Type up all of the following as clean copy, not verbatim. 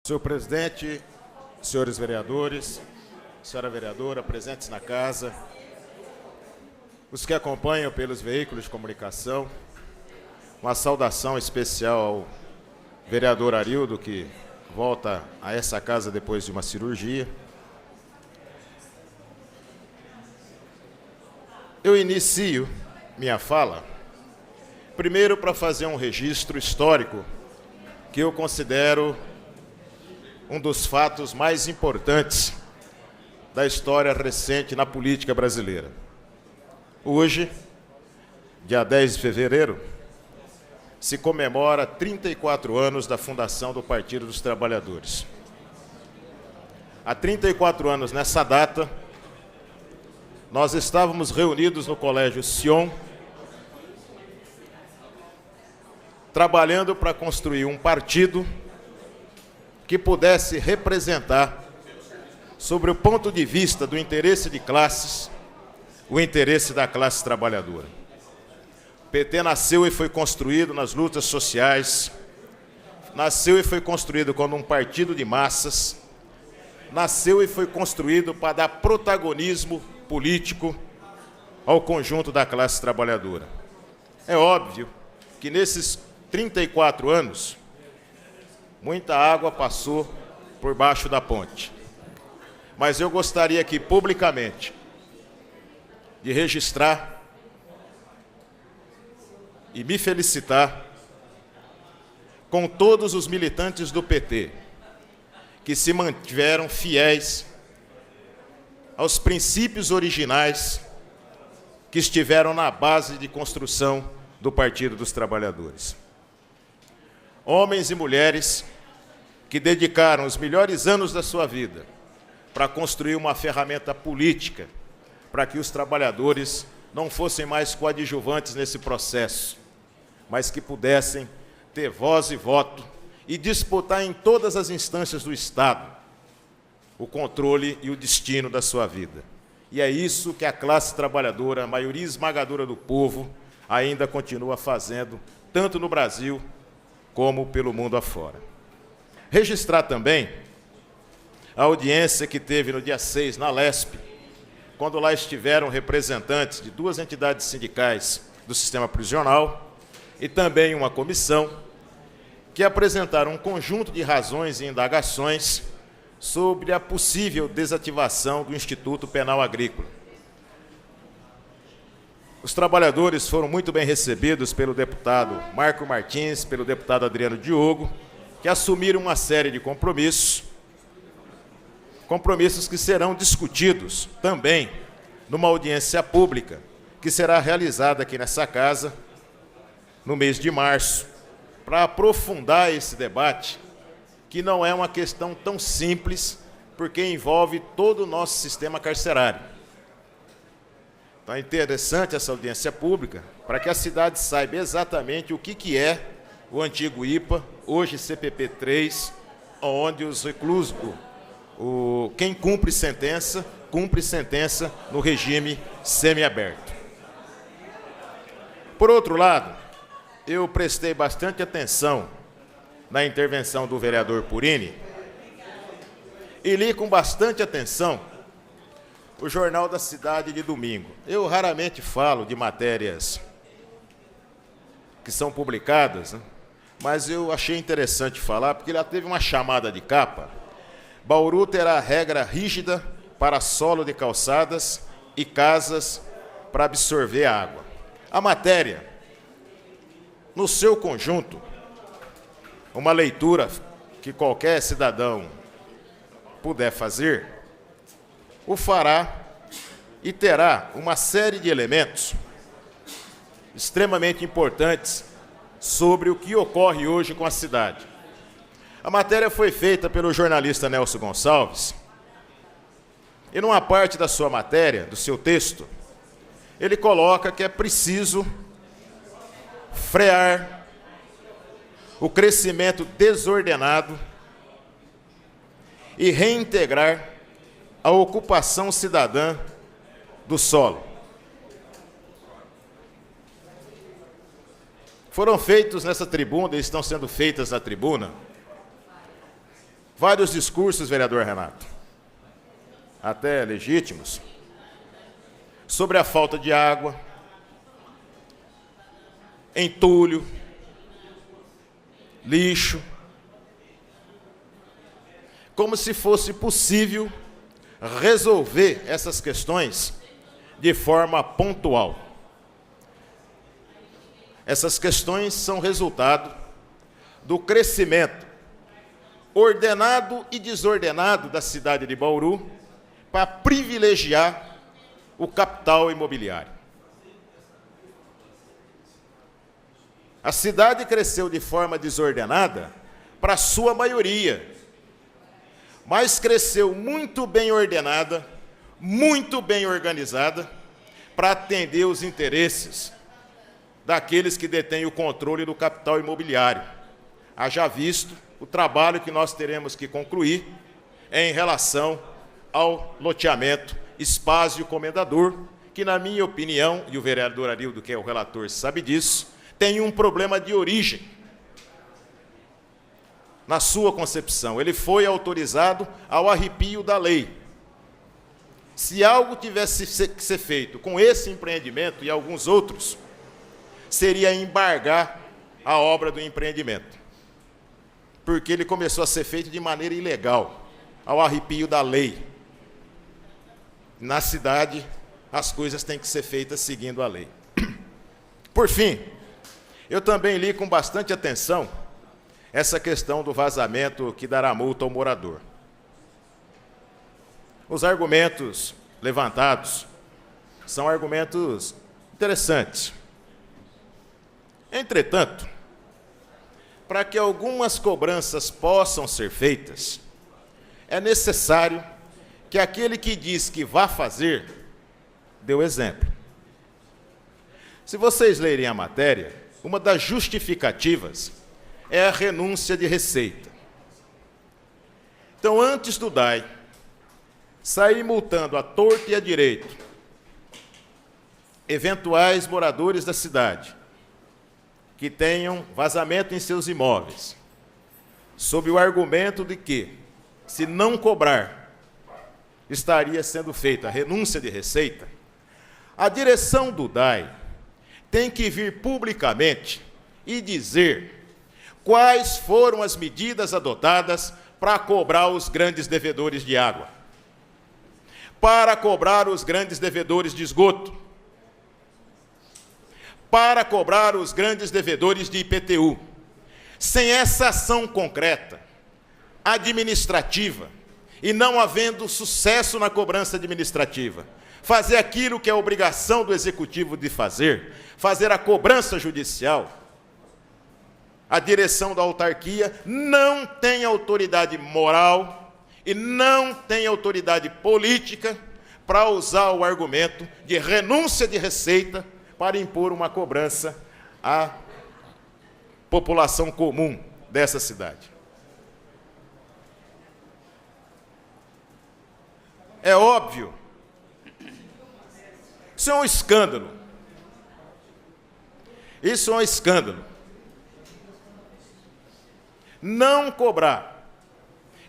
Senhor presidente, senhores vereadores, senhora vereadora, presentes na casa, os que acompanham pelos veículos de comunicação, uma saudação especial ao vereador Arildo, que volta a essa casa depois de uma cirurgia. Eu inicio minha fala, primeiro para fazer um registro histórico que eu considero um dos fatos mais importantes da história recente na política brasileira. Hoje, dia 10 de fevereiro, se comemora 34 anos da fundação do Partido dos Trabalhadores. Há 34 anos, nessa data, nós estávamos reunidos no Colégio Sion, trabalhando para construir um partido que pudesse representar, sobre o ponto de vista do interesse de classes, o interesse da classe trabalhadora. O PT nasceu e foi construído nas lutas sociais, nasceu e foi construído como um partido de massas, nasceu e foi construído para dar protagonismo político ao conjunto da classe trabalhadora. É óbvio que nesses 34 anos, muita água passou por baixo da ponte. Mas eu gostaria aqui, publicamente, de registrar e me felicitar com todos os militantes do PT que se mantiveram fiéis aos princípios originais que estiveram na base de construção do Partido dos Trabalhadores. Homens e mulheres que dedicaram os melhores anos da sua vida para construir uma ferramenta política para que os trabalhadores não fossem mais coadjuvantes nesse processo, mas que pudessem ter voz e voto e disputar em todas as instâncias do Estado o controle e o destino da sua vida. E é isso que a classe trabalhadora, a maioria esmagadora do povo, ainda continua fazendo, tanto no Brasil como pelo mundo afora. Registrar também a audiência que teve no dia 6 na LESP, quando lá estiveram representantes de duas entidades sindicais do sistema prisional e também uma comissão que apresentaram um conjunto de razões e indagações sobre a possível desativação do Instituto Penal Agrícola. Os trabalhadores foram muito bem recebidos pelo deputado Marco Martins, pelo deputado Adriano Diogo, que assumiram uma série de compromissos que serão discutidos também numa audiência pública, que será realizada aqui nessa casa no mês de março, para aprofundar esse debate, que não é uma questão tão simples, porque envolve todo o nosso sistema carcerário. Então é interessante essa audiência pública, para que a cidade saiba exatamente o que é o antigo IPA, hoje CPP-3, onde os reclusos, quem cumpre sentença no regime semiaberto. Por outro lado, eu prestei bastante atenção na intervenção do vereador Purini e li com bastante atenção o Jornal da Cidade de domingo. Eu raramente falo de matérias que são publicadas, né? Mas eu achei interessante falar, porque ela teve uma chamada de capa: Bauru terá regra rígida para solo de calçadas e casas para absorver a água. A matéria, no seu conjunto, uma leitura que qualquer cidadão puder fazer, o fará e terá uma série de elementos extremamente importantes sobre o que ocorre hoje com a cidade. A matéria foi feita pelo jornalista Nelson Gonçalves, e numa parte da sua matéria, do seu texto, ele coloca que é preciso frear o crescimento desordenado e reintegrar a ocupação cidadã do solo. Foram feitos nessa tribuna, e estão sendo feitas na tribuna, vários discursos, vereador Renato, até legítimos, sobre a falta de água, entulho, lixo, como se fosse possível resolver essas questões de forma pontual. Essas questões são resultado do crescimento ordenado e desordenado da cidade de Bauru para privilegiar o capital imobiliário. A cidade cresceu de forma desordenada para a sua maioria, mas cresceu muito bem ordenada, muito bem organizada, para atender os interesses daqueles que detêm o controle do capital imobiliário. Haja visto o trabalho que nós teremos que concluir em relação ao loteamento Espásio Comendador, que, na minha opinião, e o vereador Arildo, que é o relator, sabe disso, tem um problema de origem. Na sua concepção, ele foi autorizado ao arrepio da lei. Se algo tivesse que ser feito com esse empreendimento e alguns outros, seria embargar a obra do empreendimento, porque ele começou a ser feito de maneira ilegal, ao arrepio da lei. Na cidade, as coisas têm que ser feitas seguindo a lei. Por fim, eu também li com bastante atenção essa questão do vazamento que dará multa ao morador. Os argumentos levantados são argumentos interessantes. Entretanto, para que algumas cobranças possam ser feitas, é necessário que aquele que diz que vai fazer, dê o exemplo. Se vocês lerem a matéria, uma das justificativas é a renúncia de receita. Então, antes do DAI sair multando à torto e à direito eventuais moradores da cidade que tenham vazamento em seus imóveis, sob o argumento de que, se não cobrar, estaria sendo feita a renúncia de receita, a direção do DAI tem que vir publicamente e dizer quais foram as medidas adotadas para cobrar os grandes devedores de água, para cobrar os grandes devedores de esgoto, para cobrar os grandes devedores de IPTU. Sem essa ação concreta, administrativa, e não havendo sucesso na cobrança administrativa, fazer aquilo que é obrigação do executivo de fazer a cobrança judicial, a direção da autarquia não tem autoridade moral e não tem autoridade política para usar o argumento de renúncia de receita para impor uma cobrança à população comum dessa cidade. É óbvio, isso é um escândalo. Isso é um escândalo. Não cobrar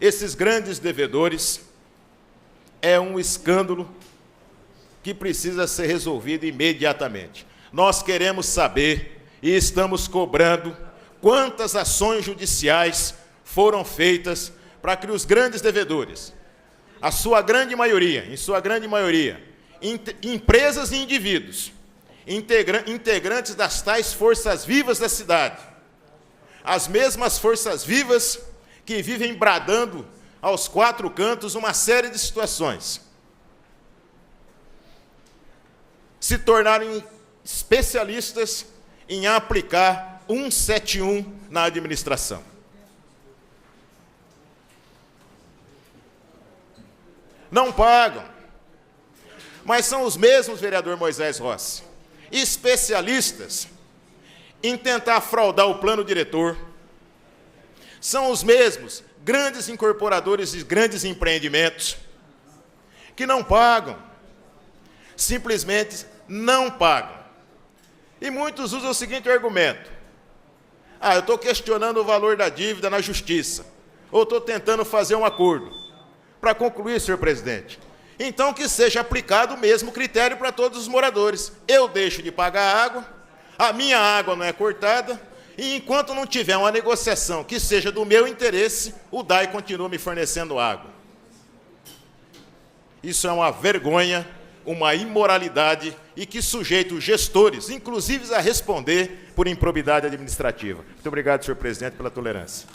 esses grandes devedores é um escândalo que precisa ser resolvido imediatamente. Nós queremos saber, e estamos cobrando, quantas ações judiciais foram feitas para que os grandes devedores, em sua grande maioria, empresas e indivíduos, integrantes das tais forças vivas da cidade, as mesmas forças vivas que vivem bradando aos quatro cantos uma série de situações, se tornarem especialistas em aplicar 171 na administração. Não pagam, mas são os mesmos, vereador Moisés Rossi, especialistas em tentar fraudar o plano diretor. São os mesmos grandes incorporadores de grandes empreendimentos que não pagam, simplesmente não pagam. E muitos usam o seguinte argumento: eu estou questionando o valor da dívida na justiça. ou estou tentando fazer um acordo. Para concluir, senhor presidente, então que seja aplicado o mesmo critério para todos os moradores. Eu deixo de pagar água, a minha água não é cortada, e enquanto não tiver uma negociação que seja do meu interesse, o DAI continua me fornecendo água. Isso é uma vergonha, uma imoralidade e que sujeita os gestores, inclusive, a responder por improbidade administrativa. Muito obrigado, senhor presidente, pela tolerância.